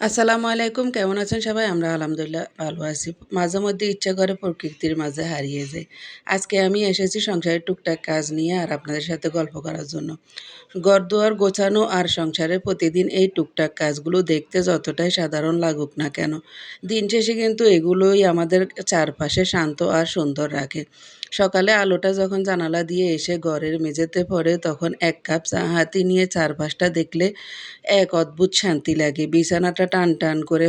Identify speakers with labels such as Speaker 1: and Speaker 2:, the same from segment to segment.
Speaker 1: আসসালামু আলাইকুম। কেমন আছেন সবাই? আমরা আলহামদুলিল্লাহ ভালো আছি। মাঝে মধ্যে ইচ্ছা করে প্রকৃতির মাঝে হারিয়ে যাই। আজকে আমি এসেছি সংসারের টুকটাক কাজ নিয়ে আর আপনাদের সাথে গল্প করার জন্য। ঘরদুয়ার গোছানো আর সংসারের প্রতিদিন এই টুকটাক কাজগুলো দেখতে যতটাই সাধারণ লাগুক না কেন, দিন শেষে কিন্তু এগুলোই আমাদের চারপাশে শান্ত আর সুন্দর রাখে। সকালে আলোটা যখন জানালা দিয়ে এসে ঘরের মেঝেতে পড়ে তখন এক কাপ চা হাতে নিয়ে চারপাশটা দেখলে এক অদ্ভুত শান্তি লাগে। বিছানাটা টান টান করে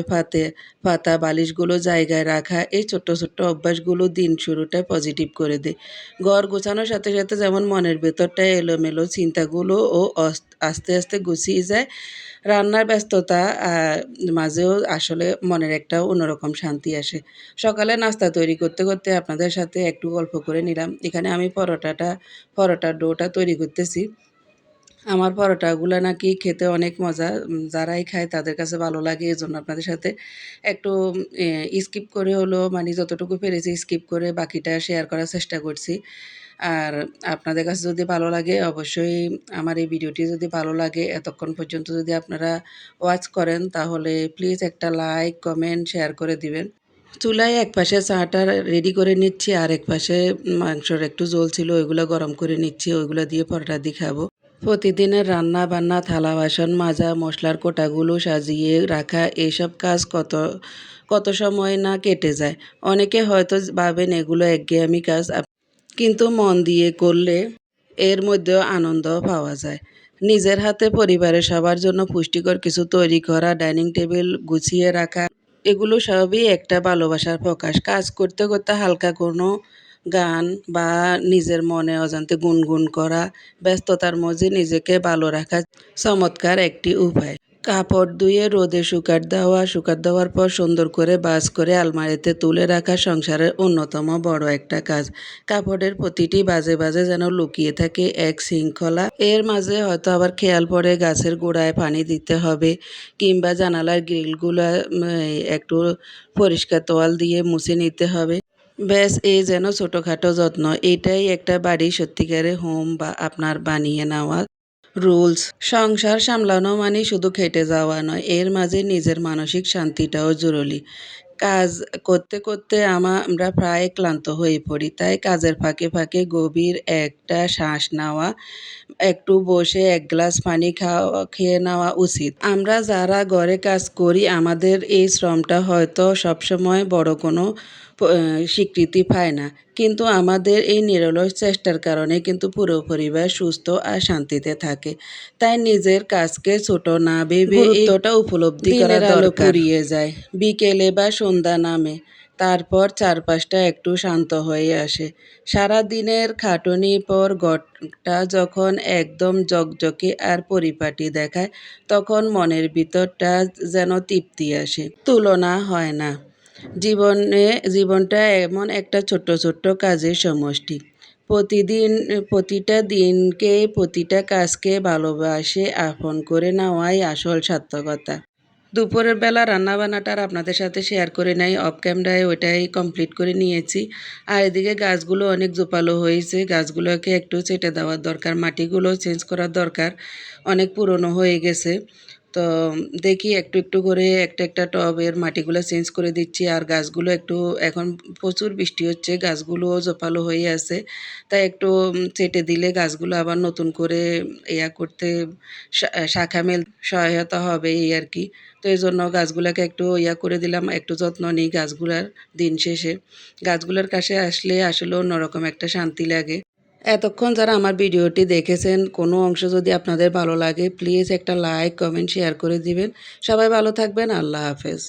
Speaker 1: পাতা বালিশগুলো জায়গায় রাখা এই ছোট্ট ছোট্ট অভ্যাসগুলো দিন শুরুটা পজিটিভ করে দেয়। ঘর গোছানোর সাথে সাথে যেমন মনের ভেতরটা এলোমেলো চিন্তাগুলোও আস্তে আস্তে গুছিয়ে যায়। রান্নার ব্যস্ততা মাঝেও আসলে মনের একটা অন্যরকম শান্তি আসে। সকালে নাস্তা তৈরি করতে করতে আপনাদের সাথে একটু গল্প করে নিলাম। এখানে আমি পরোটার ডোটা তৈরি করতেছি। আমার পরোটাগুলা নাকি খেতে অনেক মজা। যারাই খায় তাদের কাছে ভালো লাগে। এজন্য আপনাদের সাথে একটু স্কিপ করে হলেও মানে যতটুকু পেরেছি স্কিপ করে বাকিটা শেয়ার করার চেষ্টা করছি। আর আপনাদের কাছে যদি ভালো লাগে অবশ্যই আমার এই ভিডিওটি যদি ভালো লাগে এতক্ষণ পর্যন্ত যদি আপনারা ওয়াচ করেন তাহলে প্লিজ একটা লাইক, কমেন্ট, শেয়ার করে দিবেন। চুলায় একপাশে চাটা রেডি করে নিচ্ছি আর একপাশে মাংসর একটু ঝোল ছিল ওইগুলো গরম করে নিচ্ছি। ওইগুলো দিয়ে পরোটা দিয়ে খাবো। প্রতিদিনের রান্না-বান্না, থালা-বাসন মাজা, মসলার কোটাগুলো সাজিয়ে রাখা এসব কাজ কত সময় না কেটে যায়। অনেকে হয়তো ভাবেন এগুলো একঘেয়েমি কাজ, কিন্তু মন দিয়ে করলে এর মধ্যেও আনন্দ পাওয়া যায়। নিজের হাতে পরিবারের সবার জন্য পুষ্টিকর কিছু তৈরি করা, ডাইনিং টেবিল গুছিয়ে রাখা, এগুলো সবই একটা ভালোবাসার প্রকাশ। কাজ করতে করতে হালকা কোনো গান বা নিজের মনে অজান্তে গুনগুন করা, ব্যস্ততার মাঝে নিজেকে ভালো রাখার চমৎকার একটি উপায়। কাপড় ধুয়ে রোদে শুকাত দেওয়ার পর সুন্দর করে ভাঁজ করে আলমারিতে তুলে রাখা সংসারের অন্যতম বড় একটা কাজ। কাপড়ের প্রতিটি বাজে যেন লুকিয়ে থাকে এক শৃঙ্খলা। এর মাঝে হয়তো আবার খেয়াল পড়ে গাছের গোড়ায় পানি দিতে হবে কিংবা জানালার গ্রিলগুলা একটু পরিষ্কার তোয়াল দিয়ে মুছে নিতে হবে। ব্যাস এই যেন ছোটখাটো যত্ন। এটাই একটা বাড়ি সত্যিকারের হোম বা আপনার বানিয়ে নেওয়া রুলস। সংসার সামলানো মানে শুধু খেটে যাওয়া নয়, এর মাঝে নিজের মানসিক শান্তিটাও জরুরি। কাজ করতে করতে আমরা প্রায় ক্লান্ত হয়ে পড়ি, তাই কাজের ফাঁকে ফাঁকে গভীর একটা শ্বাস নেওয়া, একটু বসে এক গ্লাস পানি খেয়ে নেওয়া উচিত। আমরা যারা ঘরে কাজ করি আমাদের এই শ্রমটা হয়তো সবসময় বড় কোনো স্বীকৃতি পায় না, কিন্তু আমাদের এই নিরলস চেষ্টার কারণে কিন্তু পুরো পরিবার সুস্থ আর শান্তিতে থাকে। তাই নিজের কাজকে ছোট না ভেবে গুরুত্বটা উপলব্ধি করা দরকার। ফুরিয়ে যায়, বিকেলে বা সন্ধ্যা নামে, তারপর চারপাশটা একটু শান্ত হয়ে আসে। সারা দিনের খাটুনির পর ঘরটা যখন একদম ঝকঝকে আর পরিপাটি দেখায় তখন মনের ভিতরটা যেন তৃপ্তি আসে, তুলনা হয় না। জীবনটা এমন একটা ছোট্ট কাজের সমষ্টি। প্রতিটা দিনকে প্রতিটা কাজকে ভালোবাসে আপন করে নেওয়াই আসল সার্থকতা। দুপুরের বেলা রান্নাবান্নাটা আর আপনাদের সাথে শেয়ার করে নাই, অফ ক্যামেরায় ওইটাই কমপ্লিট করে নিয়েছি। আর এদিকে গাছগুলো অনেক জোপালো হয়েছে, গাছগুলোকে একটু ছেঁটে দেওয়ার দরকার, মাটিগুলো চেঞ্জ করার দরকার, অনেক পুরনো হয়ে গেছে। তো দেখি একটু করে একটা টবের মাটিগুলো চেঞ্জ করে দিচ্ছি। আর গাছগুলো একটু এখন প্রচুর বৃষ্টি হচ্ছে, গাছগুলোও জোপালো হয়ে আছে, তাই একটু চেটে দিলে গাছগুলো আবার নতুন করে করতে শাখা মেল সহায়তা হবে এই আর কি। তো এই জন্য গাছগুলোকে একটু করে দিলাম, একটু যত্ন নিই গাছগুলার। দিন শেষে গাছগুলোর কাছে আসলে আসলে অন্যরকম একটা শান্তি লাগে। এতক্ষণ যারা আমার ভিডিওটি দেখেছেন, কোনো অংশ যদি আপনাদের ভালো লাগে প্লিজ একটা লাইক, কমেন্ট, শেয়ার করে দিবেন। সবাই ভালো থাকবেন। আল্লাহ হাফেজ।